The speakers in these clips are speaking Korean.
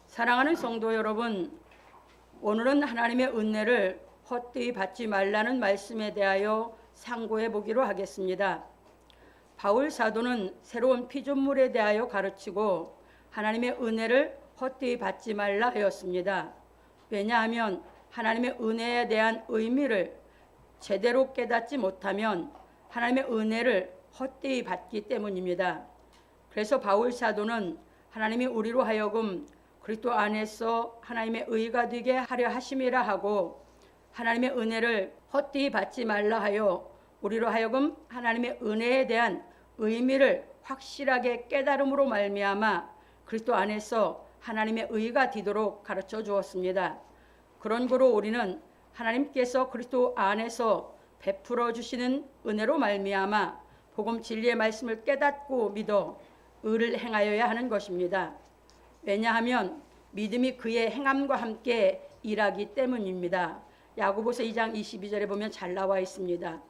사랑하는 성도 여러분, 오늘은 하나님의 은혜를 헛되이 받지 말라는 말씀에 대하여 상고해 보기로 하겠습니다. 바울 사도는 새로운 피조물에 대하여 가르치고 하나님의 은혜를 헛되이 받지 말라 하였습니다. 왜냐하면 하나님의 은혜에 대한 의미를 제대로 깨닫지 못하면 하나님의 은혜를 헛되이 받기 때문입니다. 그래서 바울 사도는 하나님이 우리로 하여금 그리스도 안에서 하나님의 의가 되게 하려 하심이라 하고, 하나님의 은혜를 헛되이 받지 말라 하여 우리로 하여금 하나님의 은혜에 대한 의미를 확실하게 깨달음으로 말미암아 그리스도 안에서 하나님의 의가 되도록 가르쳐 주었습니다. 그런 거로 우리는 하나님께서 그리스도 안에서 베풀어 주시는 은혜로 말미암아 복음 진리의 말씀을 깨닫고 믿어 의를 행하여야 하는 것입니다. 왜냐하면 믿음이 그의 행함과 함께 일하기 때문입니다. 야고보서 2장 22절에 보면 잘 나와 있습니다.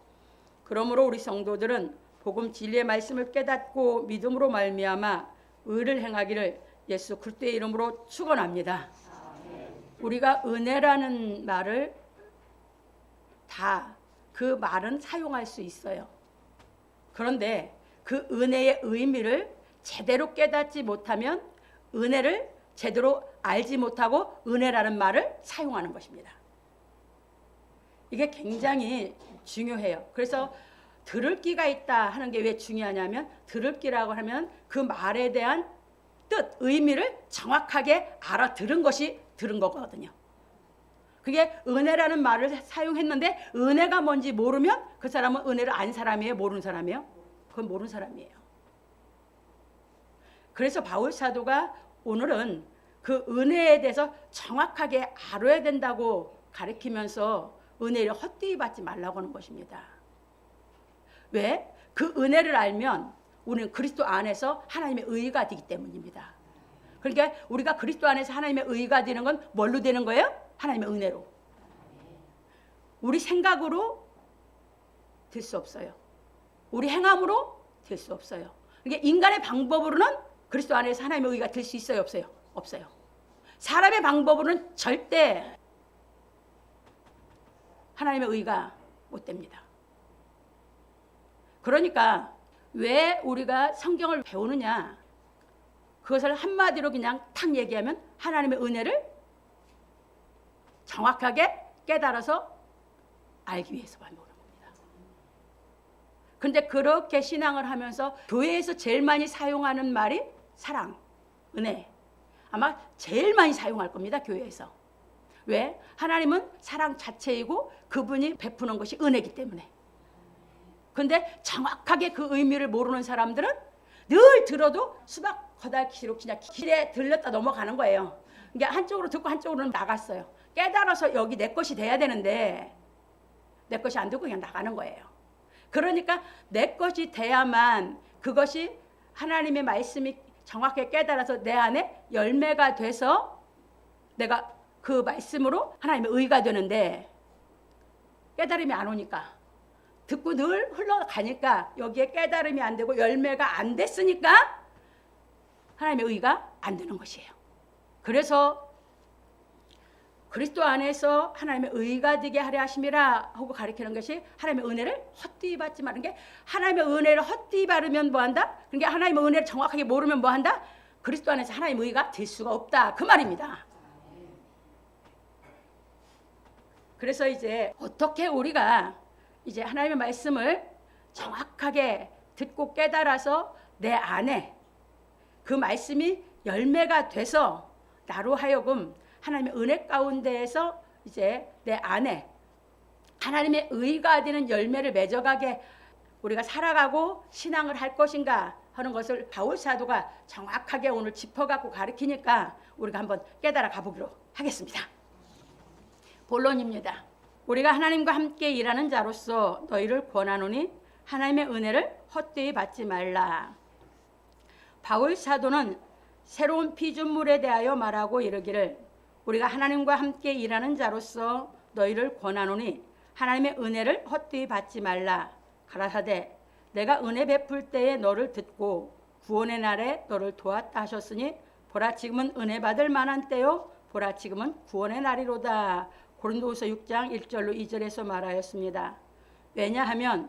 그러므로 우리 성도들은 복음 진리의 말씀을 깨닫고 믿음으로 말미암아 의를 행하기를 예수 그리스도의 이름으로 축원합니다. 우리가 은혜라는 말을 다 그 말은 사용할 수 있어요. 그런데 그 은혜의 의미를 제대로 깨닫지 못하면 은혜를 제대로 알지 못하고 은혜라는 말을 사용하는 것입니다. 이게 굉장히 중요해요. 그래서 들을 기가 있다 하는 게 왜 중요하냐면, 들을 기라고 하면 그 말에 대한 뜻, 의미를 정확하게 알아들은 것이 들은 거거든요. 그게 은혜라는 말을 사용했는데 은혜가 뭔지 모르면 그 사람은 은혜를 안 사람이에요? 모르는 사람이에요? 그건 모르는 사람이에요. 그래서 바울 사도가 오늘은 그 은혜에 대해서 정확하게 알아야 된다고 가르치면서 은혜를 헛되이 받지 말라고 하는 것입니다. 왜? 그 은혜를 알면 우리는 그리스도 안에서 하나님의 의가 되기 때문입니다. 그러니까 우리가 그리스도 안에서 하나님의 의가 되는 건 뭘로 되는 거예요? 하나님의 은혜로. 우리 생각으로 될 수 없어요. 우리 행함으로 될 수 없어요. 그러니까 인간의 방법으로는 그리스도 안에서 하나님의 의가 될 수 있어요? 없어요? 없어요. 사람의 방법으로는 절대 하나님의 의가 못 됩니다. 그러니까 왜 우리가 성경을 배우느냐? 그것을 한마디로 그냥 탁 얘기하면 하나님의 은혜를 정확하게 깨달아서 알기 위해서만 보는 겁니다. 그런데 그렇게 신앙을 하면서 교회에서 제일 많이 사용하는 말이 사랑, 은혜. 아마 제일 많이 사용할 겁니다, 교회에서. 왜? 하나님은 사랑 자체이고 그분이 베푸는 것이 은혜이기 때문에. 그런데 정확하게 그 의미를 모르는 사람들은 늘 들어도 수박 거다기로 그냥 길에 들렸다 넘어가는 거예요. 그러니까 한쪽으로 듣고 한쪽으로는 나갔어요. 깨달아서 여기 내 것이 돼야 되는데 내 것이 안 되고 그냥 나가는 거예요. 그러니까 내 것이 돼야만 그것이 하나님의 말씀이 정확하게 깨달아서 내 안에 열매가 돼서 내가 그 말씀으로 하나님의 의가 되는데, 깨달음이 안 오니까 듣고 늘 흘러가니까 여기에 깨달음이 안 되고 열매가 안 됐으니까 하나님의 의가 안 되는 것이에요. 그래서 그리스도 안에서 하나님의 의가 되게 하려 하심이라 하고 가르치는 것이 하나님의 은혜를 헛되이 받지 말는 게, 하나님의 은혜를 헛되이 받으면 뭐한다? 그러니까 하나님의 은혜를 정확하게 모르면 뭐한다? 그리스도 안에서 하나님의 의가 될 수가 없다, 그 말입니다. 그래서 이제 어떻게 우리가 이제 하나님의 말씀을 정확하게 듣고 깨달아서 내 안에 그 말씀이 열매가 돼서 나로 하여금 하나님의 은혜 가운데에서 이제 내 안에 하나님의 의가 되는 열매를 맺어가게 우리가 살아가고 신앙을 할 것인가 하는 것을 바울 사도가 정확하게 오늘 짚어갖고 가르치니까 우리가 한번 깨달아 가보기로 하겠습니다. 본론입니다. 우리가 하나님과 함께 일하는 자로서 너희를 권하노니 하나님의 은혜를 헛되이 받지 말라. 바울 사도는 새로운 피조물에 대하여 말하고 이르기를, 우리가 하나님과 함께 일하는 자로서 너희를 권하노니 하나님의 은혜를 헛되이 받지 말라. 가라사대 내가 은혜 베풀 때에 너를 듣고 구원의 날에 너를 도왔다 하셨으니 보라 지금은 은혜 받을 만한 때요 보라 지금은 구원의 날이로다. 고린도후서 6장 1절로 2절에서 말하였습니다. 왜냐하면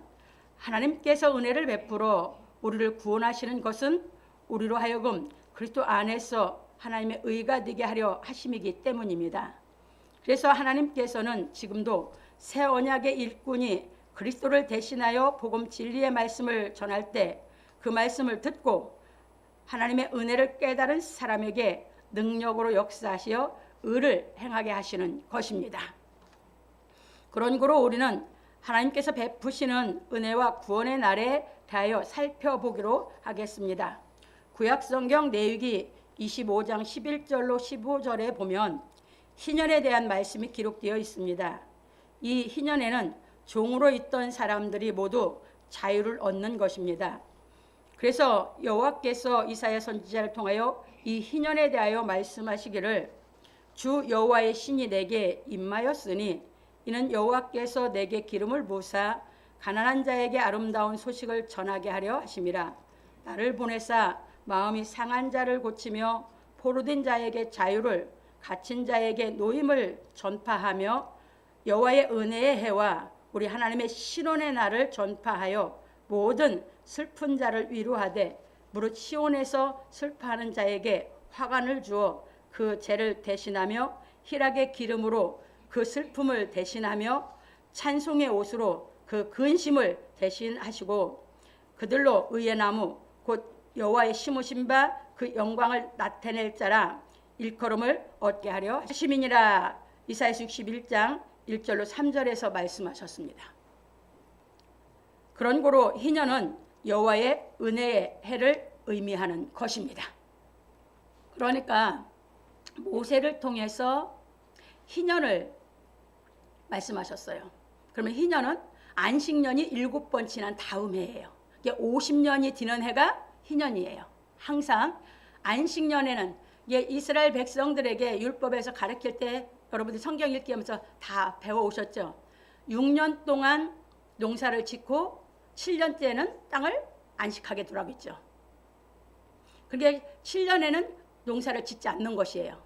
하나님께서 은혜를 베풀어 우리를 구원하시는 것은 우리로 하여금 그리스도 안에서 하나님의 의가 되게 하려 하심이기 때문입니다. 그래서 하나님께서는 지금도 새 언약의 일꾼이 그리스도를 대신하여 복음 진리의 말씀을 전할 때 그 말씀을 듣고 하나님의 은혜를 깨달은 사람에게 능력으로 역사하시어 의를 행하게 하시는 것입니다. 그러므로 우리는 하나님께서 베푸시는 은혜와 구원의 날에 대하여 살펴보기로 하겠습니다. 구약성경 레위기 25장 11절로 15절에 보면 희년에 대한 말씀이 기록되어 있습니다. 이 희년에는 종으로 있던 사람들이 모두 자유를 얻는 것입니다. 그래서 여호와께서 이사야 선지자를 통하여 이 희년에 대하여 말씀하시기를 주 여호와의 신이 내게 임하였으니 이는 여호와께서 내게 기름을 부으사 가난한 자에게 아름다운 소식을 전하게 하려 하심이라. 나를 보내사 마음이 상한 자를 고치며 포로된 자에게 자유를 갇힌 자에게 노임을 전파하며 여호와의 은혜의 해와 우리 하나님의 신원의 날을 전파하여 모든 슬픈 자를 위로하되 무릇 시온에서 슬퍼하는 자에게 화관을 주어 그 죄를 대신하며 희락의 기름으로 그 슬픔을 대신하며 찬송의 옷으로 그 근심을 대신하시고 그들로 의의 나무 곧 여호와의 심으신 바 그 영광을 나타낼 자라 일컬음을 얻게 하려 하심이니라. 이사야서 61장 1절로 3절에서 말씀하셨습니다. 그런고로 희년은 여호와의 은혜의 해를 의미하는 것입니다. 그러니까 모세를 통해서 희년을 말씀하셨어요. 그러면 희년은 안식년이 7번 지난 다음 해예요. 이게 50년이 지난 해가 희년이에요. 항상 안식년에는 이스라엘 백성들에게 율법에서 가르칠 때 여러분들 성경 읽기하면서 다 배워오셨죠. 6년 동안 농사를 짓고 7년째는 땅을 안식하게 두라고 했죠. 그게 7년에는 농사를 짓지 않는 것이에요.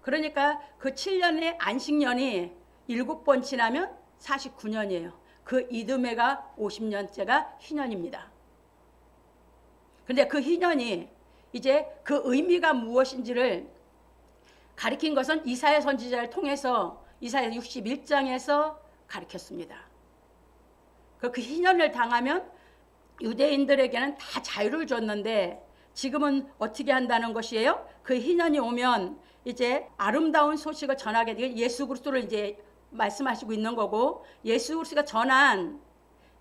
그러니까 그 7년의 안식년이 7번 지나면 49년이에요. 그 이듬해가 50년째가 희년입니다. 그런데 그 희년이 이제 그 의미가 무엇인지를 가리킨 것은 이사야 선지자를 통해서 이사야 61장에서 가르쳤습니다. 그 희년을 당하면 유대인들에게는 다 자유를 줬는데 지금은 어떻게 한다는 것이에요? 그 희년이 오면 이제 아름다운 소식을 전하게 되고 예수 그리스도를 이제 말씀하시고 있는 거고 예수 그리스도가 전한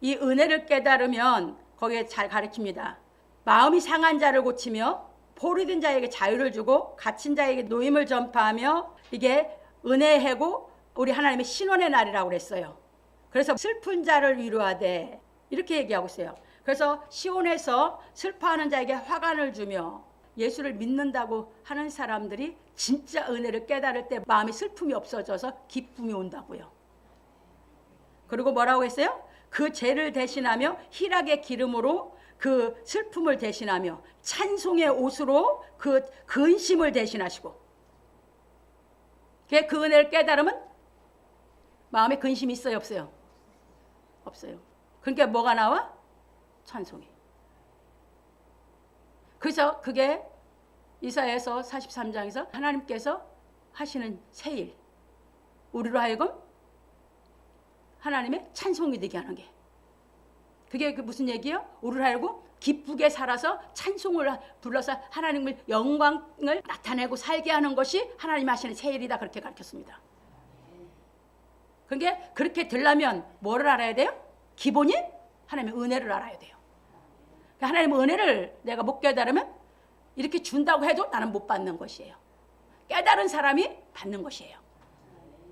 이 은혜를 깨달으면 거기에 잘 가르칩니다. 마음이 상한 자를 고치며 포로된 자에게 자유를 주고 갇힌 자에게 노임을 전파하며 이게 은혜의 해고 우리 하나님의 신원의 날이라고 그랬어요. 그래서 슬픈 자를 위로하되 이렇게 얘기하고 있어요. 그래서 시온에서 슬퍼하는 자에게 화관을 주며 예수를 믿는다고 하는 사람들이 진짜 은혜를 깨달을 때 마음의 슬픔이 없어져서 기쁨이 온다고요. 그리고 뭐라고 했어요? 그 죄를 대신하며 희락의 기름으로 그 슬픔을 대신하며 찬송의 옷으로 그 근심을 대신하시고 그 은혜를 깨달으면 마음에 근심이 있어요? 없어요? 없어요. 그러니까 뭐가 나와? 찬송이. 그래서 그게 이사야서 43장에서 하나님께서 하시는 새일 우리로 하여금 하나님의 찬송이 되게 하는 게 그게 무슨 얘기예요? 우리로 하여금 기쁘게 살아서 찬송을 불러서 하나님의 영광을 나타내고 살게 하는 것이 하나님 하시는 새일이다 그렇게 가르쳤습니다. 그러니까 그렇게 되려면 뭐를 알아야 돼요? 기본이 하나님의 은혜를 알아야 돼요. 그러니까 하나님의 은혜를 내가 못 깨달으면 이렇게 준다고 해도 나는 못 받는 것이에요. 깨달은 사람이 받는 것이에요.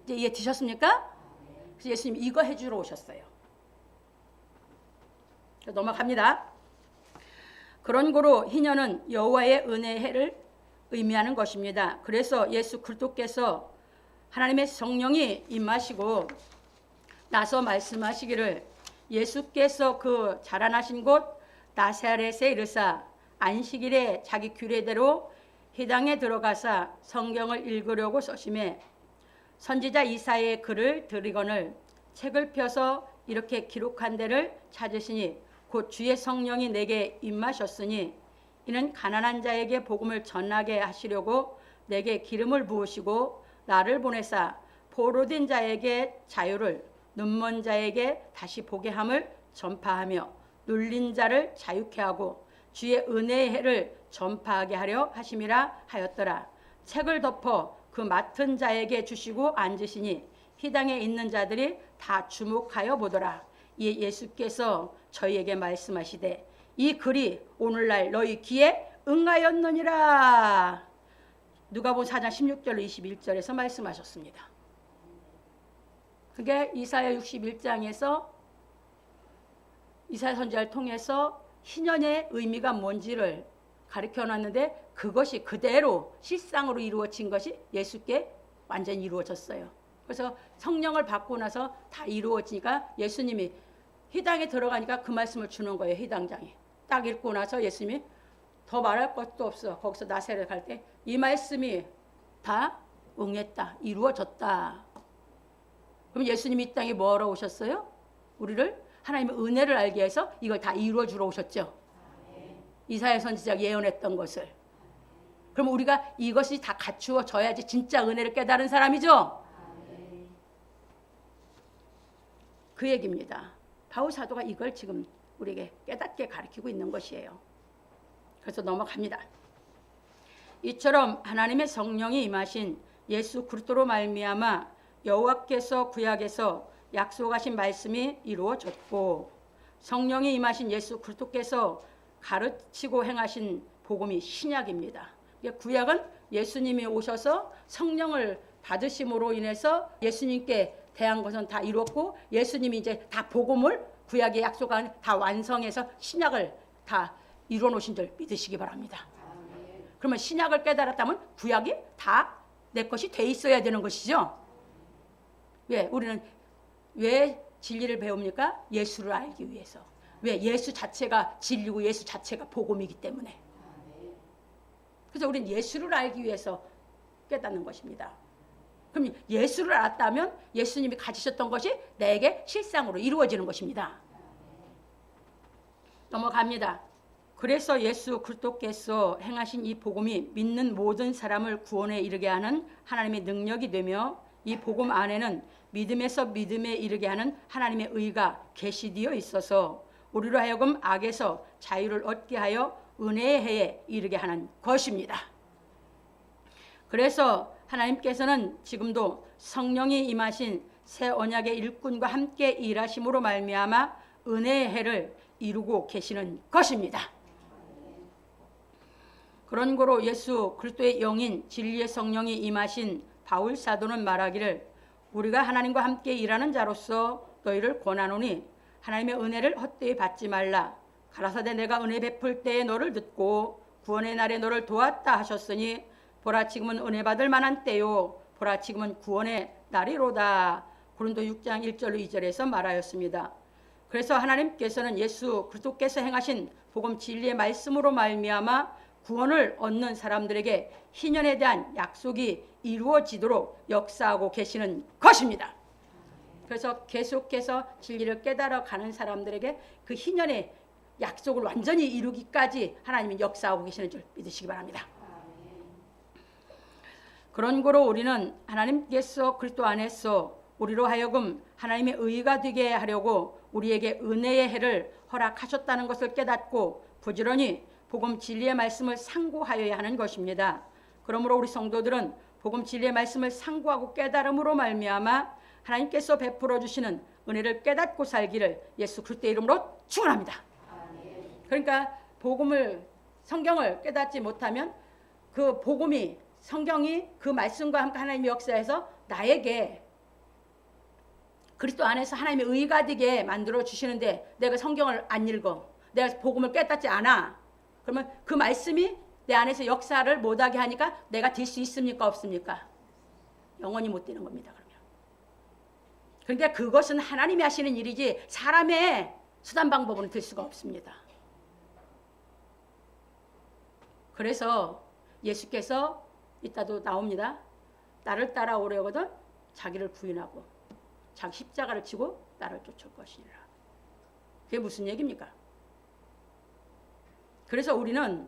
이제 이해 되셨습니까? 그래서 예수님 이거 해주러 오셨어요. 넘어갑니다. 그런 고로 희년은 여호와의 은혜의 해를 의미하는 것입니다. 그래서 예수 그리스도께서 하나님의 성령이 임하시고 나서 말씀하시기를 예수께서 그 자라나신 곳 나사렛에 이르사 안식일에 자기 규례대로 회당에 들어가사 성경을 읽으려고 서심해 선지자 이사야의 글을 들이거늘 책을 펴서 이렇게 기록한 데를 찾으시니 곧 주의 성령이 내게 임하셨으니 이는 가난한 자에게 복음을 전하게 하시려고 내게 기름을 부으시고 나를 보내사 포로된 자에게 자유를 눈먼 자에게 다시 보게 함을 전파하며 눌린 자를 자유케 하고 주의 은혜의 해를 전파하게 하려 하심이라 하였더라. 책을 덮어 그 맡은 자에게 주시고 앉으시니 회당에 있는 자들이 다 주목하여 보더라. 이에 예수께서 저희에게 말씀하시되 이 글이 오늘날 너희 귀에 응하였느니라. 누가복음 4장 16절로 21절에서 말씀하셨습니다. 그게 이사야 61장에서 이사야 선지자를 통해서 희년의 의미가 뭔지를 가르쳐 놨는데 그것이 그대로 실상으로 이루어진 것이 예수께 완전히 이루어졌어요. 그래서 성령을 받고 나서 다 이루어지니까 예수님이 회당에 들어가니까 그 말씀을 주는 거예요. 회당장이 딱 읽고 나서 예수님이 더 말할 것도 없어. 거기서 나사렛 갈 때 이 말씀이 다 응했다. 이루어졌다. 그럼 예수님이 이 땅에 뭐하러 오셨어요? 우리를 하나님의 은혜를 알게 해서 이걸 다 이루어 주러 오셨죠. 이사야 선지자가 예언했던 것을. 그럼 우리가 이것이 다 갖추어져야지 진짜 은혜를 깨달은 사람이죠. 그 얘기입니다. 바울 사도가 이걸 지금 우리에게 깨닫게 가르치고 있는 것이에요. 그래서 넘어갑니다. 이처럼 하나님의 성령이 임하신 예수 그리스도로 말미암아 여호와께서 구약에서 약속하신 말씀이 이루어졌고 성령이 임하신 예수 그리스도께서 가르치고 행하신 복음이 신약입니다. 구약은 예수님이 오셔서 성령을 받으심으로 인해서 예수님께 대한 것은 다 이뤘고 예수님이 이제 다 복음을 구약의 약속한 다 완성해서 신약을 다 이루어 놓으신 줄 믿으시기 바랍니다. 그러면 신약을 깨달았다면 구약이 다 내 것이 돼 있어야 되는 것이죠. 왜? 우리는 왜 진리를 배웁니까? 예수를 알기 위해서. 왜? 예수 자체가 진리고 예수 자체가 복음이기 때문에. 그래서 우리는 예수를 알기 위해서 깨닫는 것입니다. 그럼 예수를 알았다면 예수님이 가지셨던 것이 내게 실상으로 이루어지는 것입니다. 넘어갑니다. 그래서 예수 그리스도께서 행하신 이 복음이 믿는 모든 사람을 구원에 이르게 하는 하나님의 능력이 되며 이 복음 안에는 믿음에서 믿음에 이르게 하는 하나님의 의가 계시되어 있어서 우리로 하여금 악에서 자유를 얻게 하여 은혜의 해에 이르게 하는 것입니다. 그래서 하나님께서는 지금도 성령이 임하신 새 언약의 일꾼과 함께 일하심으로 말미암아 은혜의 해를 이루고 계시는 것입니다. 그런 고로 예수 그리스도의 영인 진리의 성령이 임하신 바울 사도는 말하기를 우리가 하나님과 함께 일하는 자로서 너희를 권하노니 하나님의 은혜를 헛되이 받지 말라. 가라사대 내가 은혜 베풀 때에 너를 듣고 구원의 날에 너를 도왔다 하셨으니 보라 지금은 은혜 받을 만한 때요 보라 지금은 구원의 날이로다. 고린도 6장 1절로 2절에서 말하였습니다. 그래서 하나님께서는 예수 그리스도께서 행하신 복음 진리의 말씀으로 말미암아 구원을 얻는 사람들에게 희년에 대한 약속이 이루어지도록 역사하고 계시는 것입니다. 그래서 계속해서 진리를 깨달아 가는 사람들에게 그 희년의 약속을 완전히 이루기까지 하나님이 역사하고 계시는 줄 믿으시기 바랍니다. 그런 거로 우리는 하나님께서 그리스도 안에서 우리로 하여금 하나님의 의가 되게 하려고 우리에게 은혜의 해를 허락하셨다는 것을 깨닫고 부지런히 복음 진리의 말씀을 상고하여야 하는 것입니다. 그러므로 우리 성도들은 복음 진리의 말씀을 상고하고 깨달음으로 말미암아 하나님께서 베풀어 주시는 은혜를 깨닫고 살기를 예수 그리스도의 이름으로 축원합니다. 그러니까 복음을 성경을 깨닫지 못하면 그 복음이 성경이 그 말씀과 함께 하나님의 역사에서 나에게 그리스도 안에서 하나님의 의가 되게 만들어 주시는데 내가 성경을 안 읽어. 내가 복음을 깨닫지 않아. 그러면 그 말씀이 내 안에서 역사를 못하게 하니까 내가 될 수 있습니까? 없습니까? 영원히 못 되는 겁니다. 그러면. 그러니까 그것은 하나님이 하시는 일이지 사람의 수단 방법으로는 될 수가 없습니다. 그래서 예수께서 이따도 나옵니다. 나를 따라오려거든 자기를 부인하고 자기 십자가를 지고 나를 쫓을 것이니라. 그게 무슨 얘기입니까? 그래서 우리는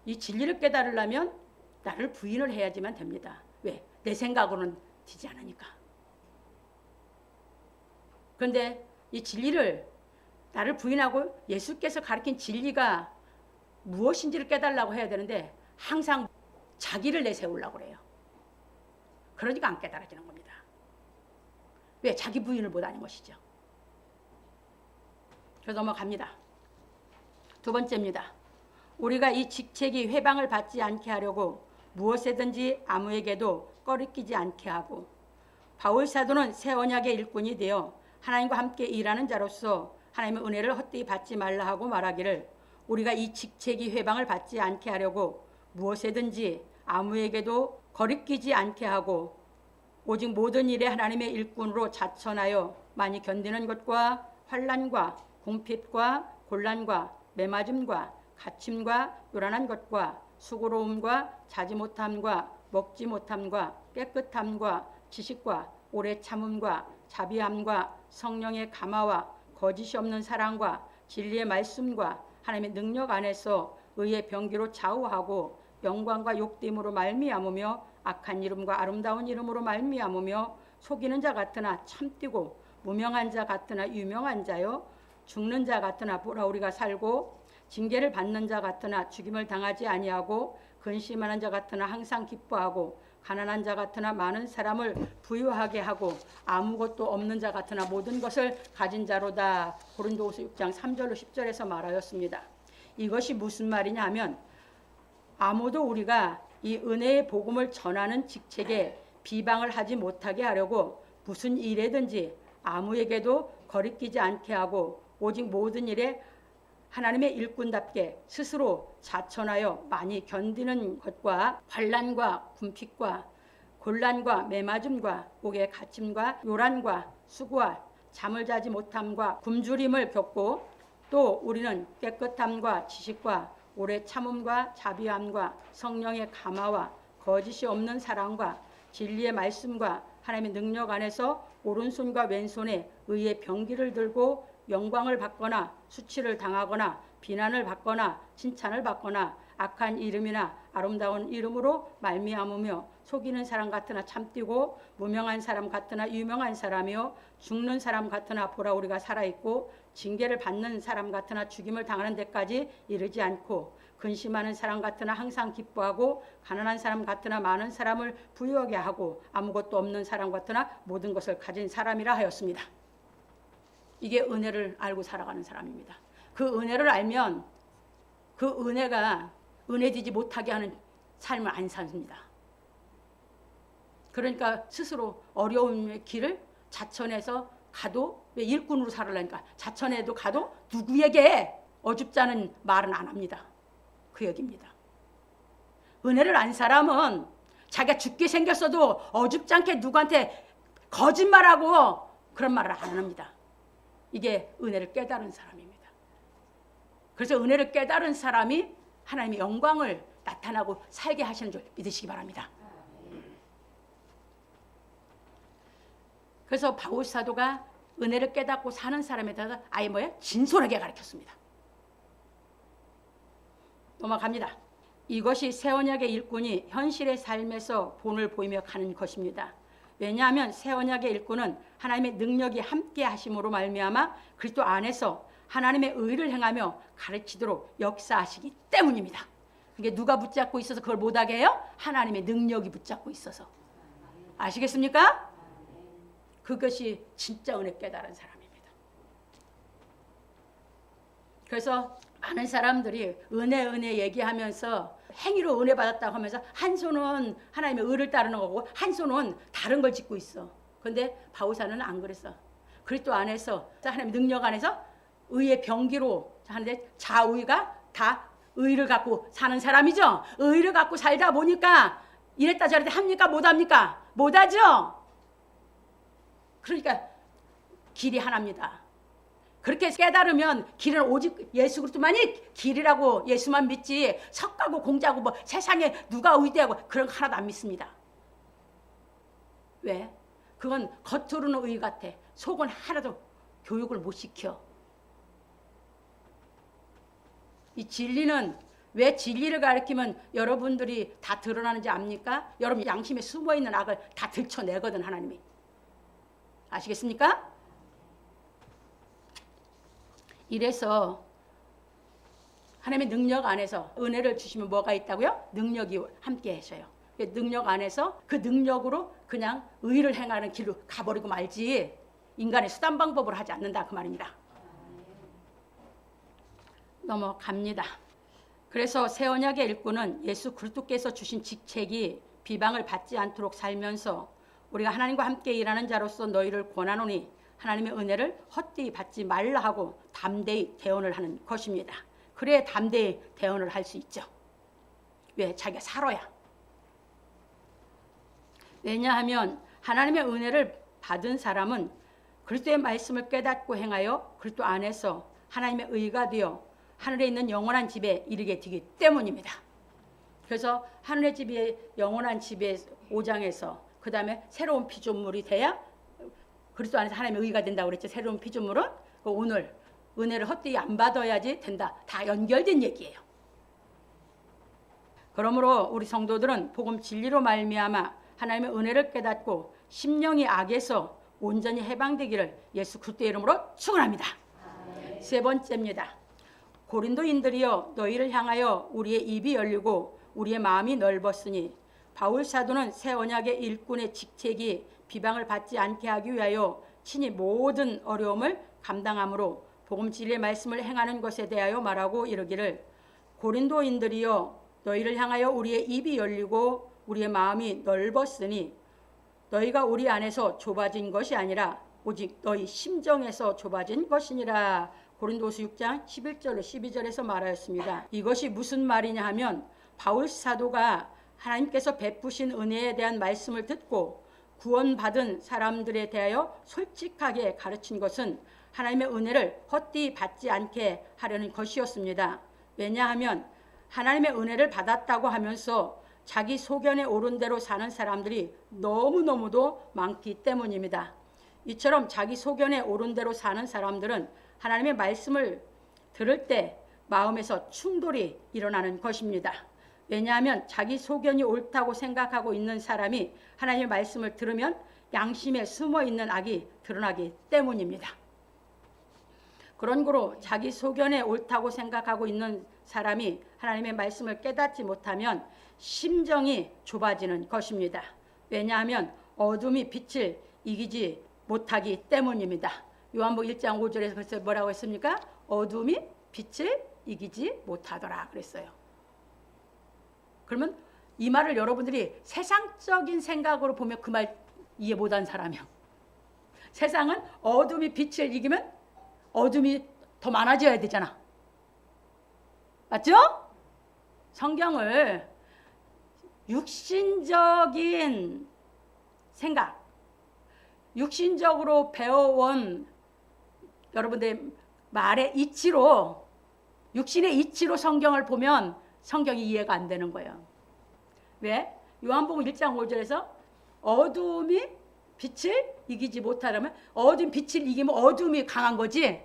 이 진리를 깨달으려면 나를 부인을 해야지만 됩니다. 왜? 내 생각으로는 되지 않으니까. 그런데 이 진리를 나를 부인하고 예수께서 가르친 진리가 무엇인지를 깨달으려고 해야 되는데 항상 자기를 내세우려고 그래요. 그러니까 안 깨달아지는 겁니다. 왜? 자기 부인을 못하는 것이죠. 그래서 넘어갑니다. 두 번째입니다. 우리가 이 직책이 회방을 받지 않게 하려고 무엇이든지 아무에게도 꺼리끼지 않게 하고, 바울 사도는 새 언약의 일꾼이 되어 하나님과 함께 일하는 자로서 하나님의 은혜를 헛되이 받지 말라 하고 말하기를, 우리가 이 직책이 회방을 받지 않게 하려고 무엇이든지 아무에게도 거리끼지 않게 하고 오직 모든 일에 하나님의 일꾼으로 자천하여 많이 견디는 것과 환난과 궁핍과 곤란과 매맞음과 갇힘과 요란한 것과 수고로움과 자지 못함과 먹지 못함과 깨끗함과 지식과 오래 참음과 자비함과 성령의 감화와 거짓이 없는 사랑과 진리의 말씀과 하나님의 능력 안에서 의의 병기로 좌우하고 영광과 욕됨으로 말미암으며 악한 이름과 아름다운 이름으로 말미암으며 속이는 자 같으나 참뛰고 무명한 자 같으나 유명한 자요 죽는 자 같으나 보라 우리가 살고 징계를 받는 자 같으나 죽임을 당하지 아니하고 근심하는 자 같으나 항상 기뻐하고 가난한 자 같으나 많은 사람을 부유하게 하고 아무것도 없는 자 같으나 모든 것을 가진 자로다. 고린도후서 6장 3절로 10절에서 말하였습니다. 이것이 무슨 말이냐 하면 아무도 우리가 이 은혜의 복음을 전하는 직책에 비방을 하지 못하게 하려고 무슨 일에든지 아무에게도 거리끼지 않게 하고 오직 모든 일에 하나님의 일꾼답게 스스로 자천하여 많이 견디는 것과 환난과 궁핍과 곤란과 매맞음과 옥의 갇힘과 요란과 수고와 잠을 자지 못함과 굶주림을 겪고 또 우리는 깨끗함과 지식과 오래 참음과 자비함과 성령의 감화와 거짓이 없는 사랑과 진리의 말씀과 하나님의 능력 안에서 오른손과 왼손에 의의 병기를 들고 영광을 받거나 수치를 당하거나 비난을 받거나 칭찬을 받거나 악한 이름이나 아름다운 이름으로 말미암으며 속이는 사람 같으나 참뛰고 무명한 사람 같으나 유명한 사람이요 죽는 사람 같으나 보라 우리가 살아있고 징계를 받는 사람 같으나 죽임을 당하는 데까지 이르지 않고 근심하는 사람 같으나 항상 기뻐하고 가난한 사람 같으나 많은 사람을 부유하게 하고 아무것도 없는 사람 같으나 모든 것을 가진 사람이라 하였습니다. 이게 은혜를 알고 살아가는 사람입니다. 그 은혜를 알면 그 은혜가 은혜되지 못하게 하는 삶을 안 삽니다. 그러니까 스스로 어려움의 길을 자천해서 가도 왜 일꾼으로 살으려니까 자천해도 가도 누구에게 어줍자는 말은 안 합니다. 그 얘기입니다. 은혜를 안 사람은 자기가 죽게 생겼어도 어줍지 않게 누구한테 거짓말하고 그런 말을 안 합니다. 이게 은혜를 깨달은 사람입니다. 그래서 은혜를 깨달은 사람이 하나님의 영광을 나타나고 살게 하시는 줄 믿으시기 바랍니다. 그래서 바울 사도가 은혜를 깨닫고 사는 사람에 대해서 아예 진솔하게 가르쳤습니다. 넘어갑니다. 이것이 새 언약의 일꾼이 현실의 삶에서 본을 보이며 가는 것입니다. 왜냐하면 새 언약의 일꾼은 하나님의 능력이 함께 하심으로 말미암아 그리스도 안에서 하나님의 의를 행하며 가르치도록 역사하시기 때문입니다. 이게 누가 붙잡고 있어서 그걸 못하게 해요? 하나님의 능력이 붙잡고 있어서. 아시겠습니까? 그것이 진짜 은혜 깨달은 사람입니다. 그래서 많은 사람들이 은혜 얘기하면서 행위로 은혜 받았다고 하면서 한 손은 하나님의 의를 따르는 거고 한 손은 다른 걸 짓고 있어. 그런데 바울사는 안 그랬어. 그리스도 안에서 하나님의 능력 안에서 의의 병기로 하는데 자의가 다 의를 갖고 사는 사람이죠. 의를 갖고 살다 보니까 이랬다 저랬다 합니까? 못합니까? 못하죠. 그러니까 길이 하나입니다. 그렇게 깨달으면 길은 오직 예수 그리스도만이 길이라고 예수만 믿지 석가고 공자고 뭐 세상에 누가 의대하고 그런 거 하나도 안 믿습니다. 왜? 그건 겉으로는 의 같아. 속은 하나도 교육을 못 시켜. 이 진리는 왜 진리를 가리키면 여러분들이 다 드러나는지 압니까? 여러분 양심에 숨어있는 악을 다 들춰내거든 하나님이. 아시겠습니까? 이래서 하나님의 능력 안에서 은혜를 주시면 뭐가 있다고요? 능력이 함께 하셔요. 능력 안에서 그 능력으로 그냥 의를 행하는 길로 가버리고 말지 인간의 수단 방법으로 하지 않는다 그 말입니다. 넘어갑니다. 그래서 새 언약의 일꾼은 예수 그리스도께서 주신 직책이 비방을 받지 않도록 살면서 우리가 하나님과 함께 일하는 자로서 너희를 권하노니 하나님의 은혜를 헛되이 받지 말라 하고 담대히 대언을 하는 것입니다. 그래야 담대히 대언을 할 수 있죠. 왜? 자기가 살아야. 왜냐하면 하나님의 은혜를 받은 사람은 그리스도의 말씀을 깨닫고 행하여 그리스도 안에서 하나님의 의가 되어 하늘에 있는 영원한 집에 이르게 되기 때문입니다. 그래서 하늘의 집이 영원한 집의 5장에서 그 다음에 새로운 피조물이 돼야 그리스도 안에서 하나님의 의가 된다고 그랬죠. 새로운 피조물은 오늘 은혜를 헛되이 안 받아야지 된다. 다 연결된 얘기예요. 그러므로 우리 성도들은 복음 진리로 말미암아 하나님의 은혜를 깨닫고 심령이 악에서 온전히 해방되기를 예수 그리스도의 이름으로 축원합니다. 세 번째입니다. 고린도인들이여 너희를 향하여 우리의 입이 열리고 우리의 마음이 넓었으니 바울 사도는 새 언약의 일꾼의 직책이 비방을 받지 않게 하기 위하여 친히 모든 어려움을 감당함으로 복음 진리의 말씀을 행하는 것에 대하여 말하고 이르기를 고린도인들이여 너희를 향하여 우리의 입이 열리고 우리의 마음이 넓었으니 너희가 우리 안에서 좁아진 것이 아니라 오직 너희 심정에서 좁아진 것이니라. 고린도서 6장 11절로 12절에서 말하였습니다. 이것이 무슨 말이냐 하면 바울 사도가 하나님께서 베푸신 은혜에 대한 말씀을 듣고 구원받은 사람들에 대하여 솔직하게 가르친 것은 하나님의 은혜를 헛되이 받지 않게 하려는 것이었습니다. 왜냐하면 하나님의 은혜를 받았다고 하면서 자기 소견에 오른 대로 사는 사람들이 너무너무도 많기 때문입니다. 이처럼 자기 소견에 오른 대로 사는 사람들은 하나님의 말씀을 들을 때 마음에서 충돌이 일어나는 것입니다. 왜냐하면 자기 소견이 옳다고 생각하고 있는 사람이 하나님의 말씀을 들으면 양심에 숨어있는 악이 드러나기 때문입니다. 그런 거로 자기 소견에 옳다고 생각하고 있는 사람이 하나님의 말씀을 깨닫지 못하면 심정이 좁아지는 것입니다. 왜냐하면 어둠이 빛을 이기지 못하기 때문입니다. 요한복음 1장 5절에서 벌써 뭐라고 했습니까? 어둠이 빛을 이기지 못하더라 그랬어요. 그러면 이 말을 여러분들이 세상적인 생각으로 보면 그 말 이해 못한 사람이요. 세상은 어둠이 빛을 이기면 어둠이 더 많아져야 되잖아. 맞죠? 성경을 육신적인 생각, 육신적으로 배워온 여러분들의 말의 이치로, 육신의 이치로 성경을 보면 성경이 이해가 안 되는 거예요. 왜? 요한복음 1장 5절에서 어둠이 빛을 이기지 못하려면 어둠 빛을 이기면 어둠이 강한 거지.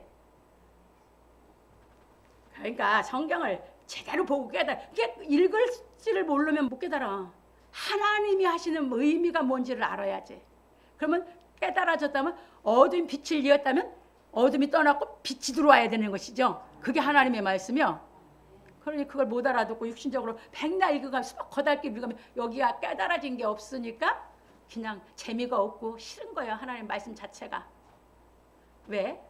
그러니까 성경을 제대로 보고 깨달아. 읽을지를 모르면 못 깨달아. 하나님이 하시는 의미가 뭔지를 알아야지. 그러면 깨달아졌다면 어둠이 빛을 이었다면 어둠이 떠났고 빛이 들어와야 되는 것이죠. 그게 하나님의 말씀이요. 그러니 그걸 못 알아듣고 육신적으로 백날 읽어가면 거달게 읽으면 여기가 깨달아진 게 없으니까 그냥 재미가 없고 싫은 거예요. 하나님 말씀 자체가. 왜?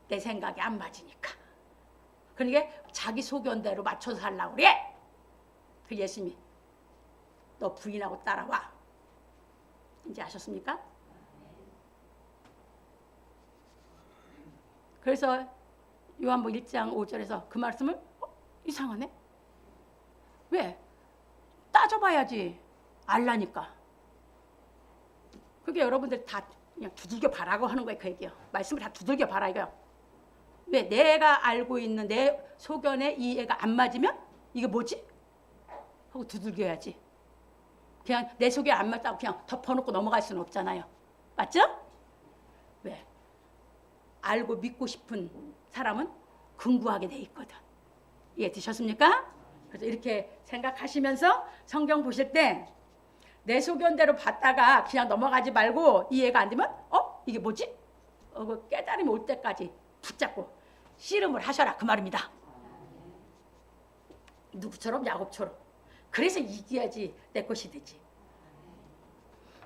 내 생각이 안 맞으니까. 그러니까 자기 소견대로 맞춰서 하려고 그래. 그 예수님이 너 부인하고 따라와. 이제 아셨습니까? 그래서 요한복음 1장 5절에서 그 말씀을 이상하네. 왜? 따져봐야지. 알라니까. 그게 여러분들 다 그냥 두들겨 봐라고 하는 거예요. 그 얘기요. 말씀을 다 두들겨 봐라 이거요. 왜 내가 알고 있는 내 소견에 이 애가 안 맞으면 이게 뭐지? 하고 두들겨야지. 그냥 내 소견에 안 맞다고 그냥 덮어놓고 넘어갈 수는 없잖아요. 맞죠? 왜? 알고 믿고 싶은 사람은 긍구하게 돼 있거든. 이해 되셨습니까? 그래서 이렇게 생각하시면서 성경 보실 때 내 소견대로 봤다가 그냥 넘어가지 말고 이해가 안 되면 이게 뭐지? 그 깨달음이 올 때까지 붙잡고 씨름을 하셔라 그 말입니다. 누구처럼? 야곱처럼. 그래서 이겨야지 내 것이 되지.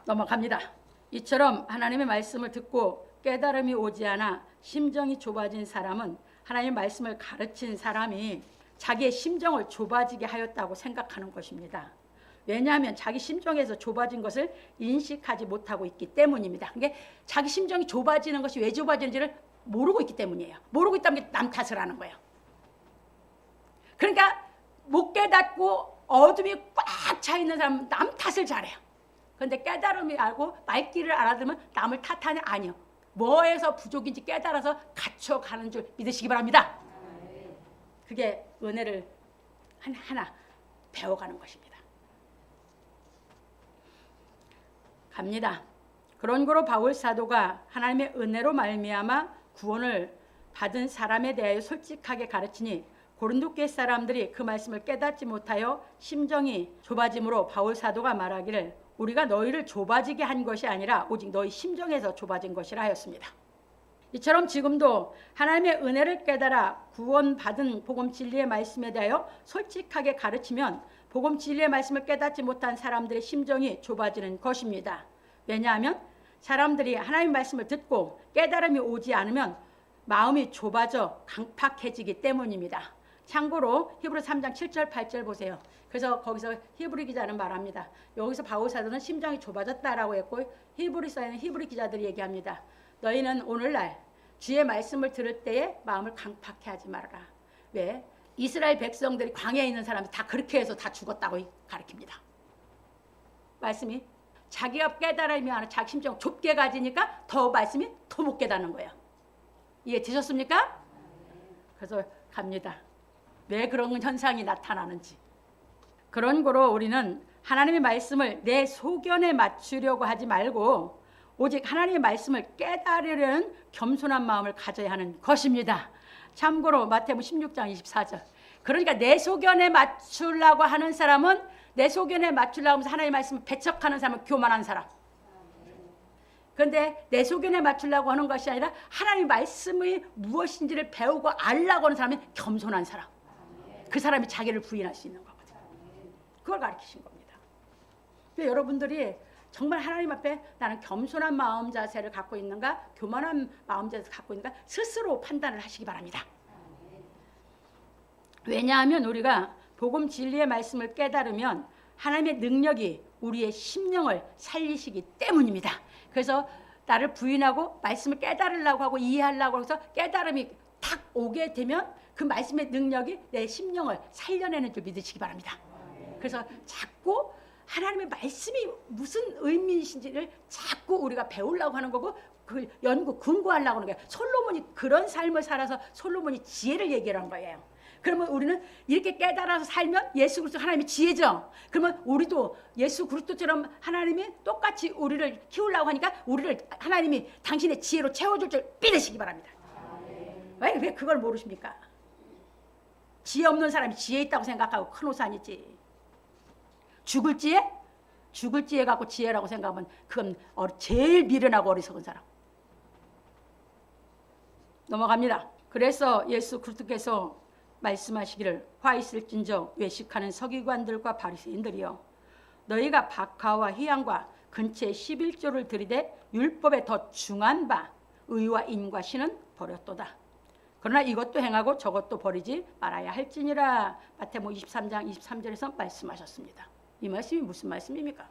넘어갑니다. 이처럼 하나님의 말씀을 듣고 깨달음이 오지 않아 심정이 좁아진 사람은 하나님의 말씀을 가르친 사람이 자기의 심정을 좁아지게 하였다고 생각하는 것입니다. 왜냐하면 자기 심정에서 좁아진 것을 인식하지 못하고 있기 때문입니다. 그게 자기 심정이 좁아지는 것이 왜 좁아지는지를 모르고 있기 때문이에요. 모르고 있다는 게 남 탓을 하는 거예요. 그러니까 못 깨닫고 어둠이 꽉 차 있는 사람은 남 탓을 잘해요. 그런데 깨달음이 알고 말귀를 알아들으면 남을 탓하냐? 아니요. 뭐에서 부족인지 깨달아서 갖춰가는 줄 믿으시기 바랍니다. 그게 은혜를 하나하나 배워가는 것입니다. 갑니다. 그런고로 바울 사도가 하나님의 은혜로 말미암아 구원을 받은 사람에 대하여 솔직하게 가르치니 고린도 교회 사람들이 그 말씀을 깨닫지 못하여 심정이 좁아짐으로 바울 사도가 말하기를 우리가 너희를 좁아지게 한 것이 아니라 오직 너희 심정에서 좁아진 것이라 하였습니다. 이처럼 지금도 하나님의 은혜를 깨달아 구원받은 복음 진리의 말씀에 대하여 솔직하게 가르치면 복음 진리의 말씀을 깨닫지 못한 사람들의 심정이 좁아지는 것입니다. 왜냐하면 사람들이 하나님의 말씀을 듣고 깨달음이 오지 않으면 마음이 좁아져 강팍해지기 때문입니다. 참고로 히브리 3장 7절 8절 보세요. 그래서 거기서 히브리 기자는 말합니다. 여기서 바울 사도는 심정이 좁아졌다라고 했고 히브리서에는 히브리 기자들이 얘기합니다. 너희는 오늘날 주의 말씀을 들을 때에 마음을 강팍해 하지 말아라. 왜? 이스라엘 백성들이 광야에 있는 사람이 다 그렇게 해서 다 죽었다고 가르칩니다. 말씀이 자기가 깨달음이 아니라 자기 심정 좁게 가지니까 더 말씀이 더 못 깨닫는 거예요. 이해 되셨습니까? 그래서 갑니다. 왜 그런 현상이 나타나는지. 그런 거로 우리는 하나님의 말씀을 내 소견에 맞추려고 하지 말고 오직 하나님의 말씀을 깨달으려는 겸손한 마음을 가져야 하는 것입니다. 참고로 마태복음 16장 24절. 그러니까 내 소견에 맞추려고 하는 사람은 내 소견에 맞추려고 하면서 하나님의 말씀을 배척하는 사람은 교만한 사람. 그런데 내 소견에 맞추려고 하는 것이 아니라 하나님의 말씀이 무엇인지를 배우고 알려고 하는 사람이 겸손한 사람. 그 사람이 자기를 부인할 수 있는 거거든요. 그걸 가르치신 겁니다. 여러분들이 정말 하나님 앞에 나는 겸손한 마음 자세를 갖고 있는가 교만한 마음 자세를 갖고 있는가 스스로 판단을 하시기 바랍니다. 왜냐하면 우리가 복음 진리의 말씀을 깨달으면 하나님의 능력이 우리의 심령을 살리시기 때문입니다. 그래서 나를 부인하고 말씀을 깨달으려고 하고 이해하려고 해서 깨달음이 탁 오게 되면 그 말씀의 능력이 내 심령을 살려내는 줄 믿으시기 바랍니다. 그래서 자꾸 하나님의 말씀이 무슨 의미이신지를 자꾸 우리가 배우려고 하는 거고 그 연구 근거하려고 하는 거예요. 솔로몬이 그런 삶을 살아서 솔로몬이 지혜를 얘기한 거예요. 그러면 우리는 이렇게 깨달아서 살면 예수 그리스도 하나님의 지혜죠. 그러면 우리도 예수 그리스도처럼 하나님이 똑같이 우리를 키우려고 하니까 우리를 하나님이 당신의 지혜로 채워줄 줄 믿으시기 바랍니다. 왜 그걸 모르십니까? 지혜 없는 사람이 지혜 있다고 생각하고 큰 오산이지. 죽을 지혜? 죽을 지혜 갖고 지혜라고 생각하면 그건 제일 미련하고 어리석은 사람. 넘어갑니다. 그래서 예수 그리스도께서 말씀하시기를 화 있을진저 외식하는 서기관들과 바리새인들이여 너희가 박하와 희양과 근처에 11조를 들이되 율법에 더 중한 바 의와 인과 신은 버렸도다. 그러나 이것도 행하고 저것도 버리지 말아야 할지니라. 마태복음 23장 23절에서 말씀하셨습니다. 이 말씀이 무슨 말씀입니까?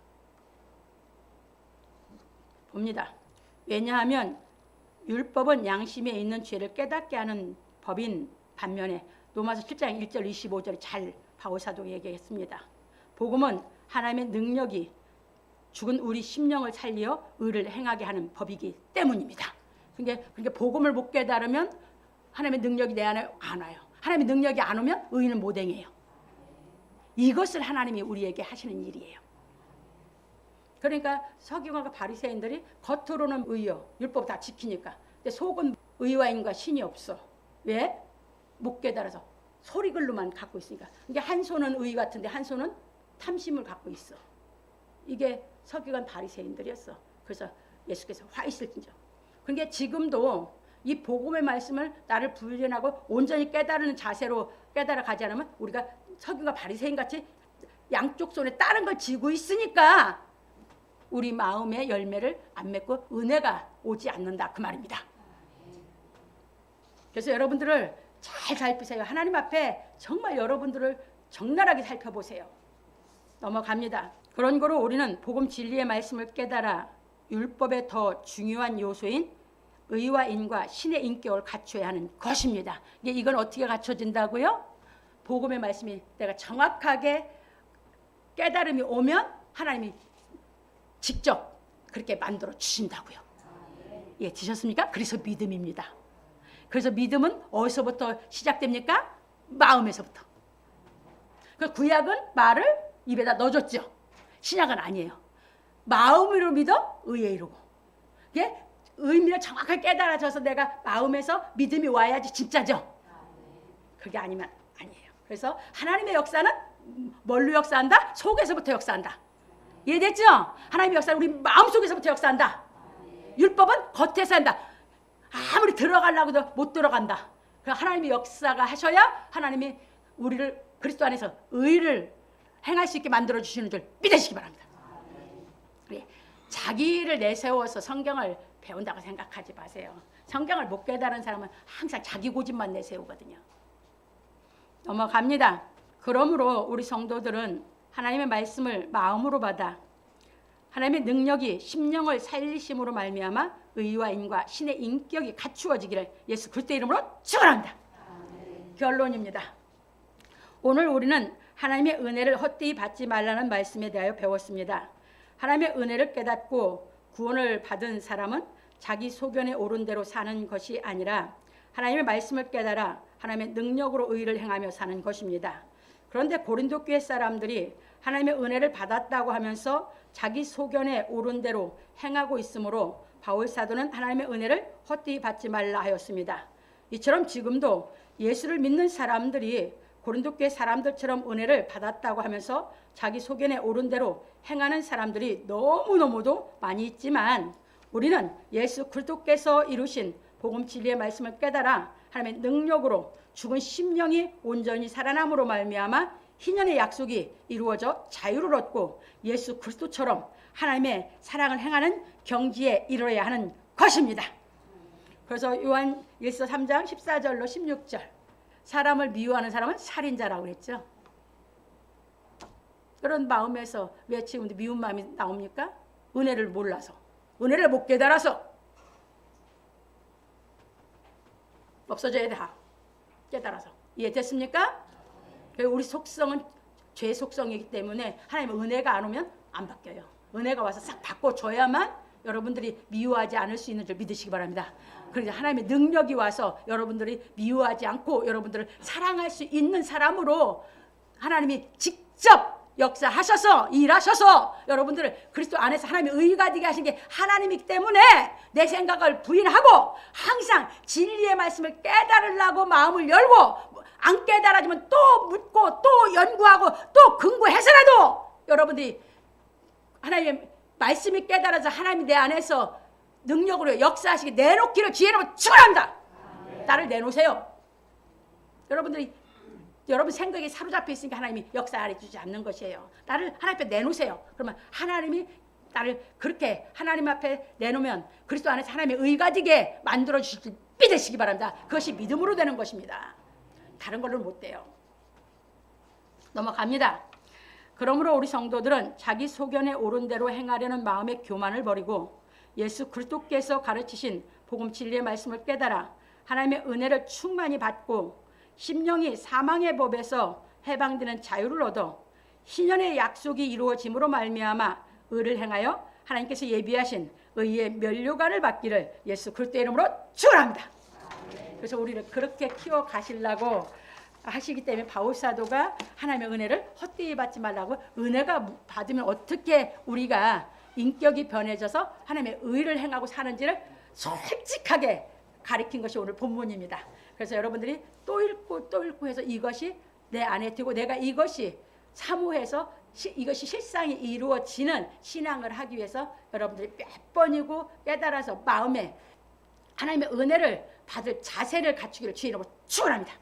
봅니다. 왜냐하면 율법은 양심에 있는 죄를 깨닫게 하는 법인 반면에 로마서 7장 1절 25절에 잘 바울 사도가 얘기했습니다. 복음은 하나님의 능력이 죽은 우리 심령을 살려 의를 행하게 하는 법이기 때문입니다. 그러니까 복음을 못 깨달으면 하나님의 능력이 내 안에 안 와요. 하나님의 능력이 안 오면 의인은 못 행해요. 이것을 하나님이 우리에게 하시는 일이에요. 그러니까 서기관과 바리새인들이 겉으로는 의요, 율법 다 지키니까. 근데 속은 의와 인과 신이 없어. 왜? 못 깨달아서 소리글로만 갖고 있으니까. 이게 한 손은 의 같은데 한 손은 탐심을 갖고 있어. 이게 서기관 바리새인들이었어. 그래서 예수께서 화 있을진저. 그러니까 지금도 이 복음의 말씀을 나를 불변하고 온전히 깨달은 자세로 깨달아 가지 않으면 우리가 서기관과 바리새인 같이 양쪽 손에 다른 걸 쥐고 있으니까 우리 마음의 열매를 안 맺고 은혜가 오지 않는다 그 말입니다. 그래서 여러분들을 잘 살피세요. 하나님 앞에 정말 여러분들을 적나라하게 살펴보세요. 넘어갑니다. 그런 거로 우리는 복음 진리의 말씀을 깨달아 율법의 더 중요한 요소인 의와 인과 신의 인격을 갖춰야 하는 것입니다. 이건 어떻게 갖춰진다고요? 복음의 말씀이 내가 정확하게 깨달음이 오면 하나님이 직접 그렇게 만들어 주신다고요. 예, 드셨습니까? 그래서 믿음입니다. 그래서 믿음은 어디서부터 시작됩니까? 마음에서부터. 그 구약은 말을 입에다 넣어줬죠. 신약은 아니에요. 마음으로 믿어 의에 이르고. 예? 의미를 정확하게 깨달아져서 내가 마음에서 믿음이 와야지 진짜죠. 그게 아니면 아니에요. 그래서 하나님의 역사는 뭘로 역사한다? 속에서부터 역사한다. 이해됐죠? 하나님의 역사는 우리 마음속에서부터 역사한다. 율법은 겉에서 한다. 아무리 들어가려고 해도 못 들어간다. 하나님의 역사가 하셔야 하나님이 우리를 그리스도 안에서 의를 행할 수 있게 만들어 주시는 줄 믿으시기 바랍니다. 네. 자기를 내세워서 성경을 배운다고 생각하지 마세요. 성경을 못 깨달은 사람은 항상 자기 고집만 내세우거든요. 넘어갑니다. 그러므로 우리 성도들은 하나님의 말씀을 마음으로 받아 하나님의 능력이 심령을 살리심으로 말미암아 의와 인과 신의 인격이 갖추어지기를 예수 그리스도의 이름으로 축원합니다. 결론입니다. 오늘 우리는 하나님의 은혜를 헛되이 받지 말라는 말씀에 대하여 배웠습니다. 하나님의 은혜를 깨닫고 구원을 받은 사람은 자기 소견에 오른 대로 사는 것이 아니라 하나님의 말씀을 깨달아 하나님의 능력으로 의를 행하며 사는 것입니다. 그런데 고린도 교회 사람들이 하나님의 은혜를 받았다고 하면서 자기 소견에 오른 대로 행하고 있으므로 바울 사도는 하나님의 은혜를 헛되이 받지 말라 하였습니다. 이처럼 지금도 예수를 믿는 사람들이 고린도 교회 사람들처럼 은혜를 받았다고 하면서 자기 소견에 오른 대로 행하는 사람들이 너무너무도 많이 있지만 우리는 예수 그리스도께서 이루신 복음 진리의 말씀을 깨달아 하나님의 능력으로 죽은 심령이 온전히 살아남으로 말미암아 희년의 약속이 이루어져 자유를 얻고 예수 그리스도처럼 하나님의 사랑을 행하는 경지에 이르러야 하는 것입니다. 그래서 요한 1서 3장 14절로 16절 사람을 미워하는 사람은 살인자라고 그랬죠. 그런 마음에서 왜 지금도 미운 마음이 나옵니까? 은혜를 몰라서, 은혜를 못 깨달아서. 없어져야 돼. 깨달아서. 이해됐습니까? 우리 속성은 죄 속성이기 때문에 하나님의 은혜가 안 오면 안 바뀌어요. 은혜가 와서 싹 바꿔줘야만 여러분들이 미워하지 않을 수 있는 줄 믿으시기 바랍니다. 그래서 하나님의 능력이 와서 여러분들이 미워하지 않고 여러분들을 사랑할 수 있는 사람으로 하나님이 직접 역사하셔서 일하셔서 여러분들을 그리스도 안에서 하나님의 의가 되게 하신 게 하나님이기 때문에 내 생각을 부인하고 항상 진리의 말씀을 깨달으려고 마음을 열고 안 깨달아지면 또 묻고 또 연구하고 또 근거해서라도 여러분들이 하나님의 말씀이 깨달아서 하나님이 내 안에서 능력으로 역사하시게 내놓기를 주의로 축원합니다. 나를 내놓으세요. 여러분들이 여러분 생각에 사로잡혀 있으니까 하나님이 역사해 주지 않는 것이에요. 나를 하나님 앞에 내놓으세요. 그러면 하나님이 나를 그렇게 하나님 앞에 내놓으면 그리스도 안에서 하나님의 의가 되게 만들어 주실 줄 믿으시기 바랍니다. 그것이 믿음으로 되는 것입니다. 다른 걸로는 못 돼요. 넘어갑니다. 그러므로 우리 성도들은 자기 소견에 오른 대로 행하려는 마음의 교만을 버리고 예수 그리스도께서 가르치신 복음 진리의 말씀을 깨달아 하나님의 은혜를 충만히 받고 심령이 사망의 법에서 해방되는 자유를 얻어 희년의 약속이 이루어짐으로 말미암아 의를 행하여 하나님께서 예비하신 의의 면류관을 받기를 예수 그리스도의 이름으로 축원합니다. 그래서 우리를 그렇게 키워 가시려고 하시기 때문에 바울 사도가 하나님의 은혜를 헛되이 받지 말라고, 은혜가 받으면 어떻게 우리가 인격이 변해져서 하나님의 의를 행하고 사는지를 솔직하게 가르친 것이 오늘 본문입니다. 그래서 여러분들이 또 읽고 해서 이것이 내 안에 들고 내가 이것이 사모해서 이것이 실상이 이루어지는 신앙을 하기 위해서 여러분들이 몇 번이고 깨달아서 마음에 하나님의 은혜를 받을 자세를 갖추기를 주의 이름으로 축원합니다.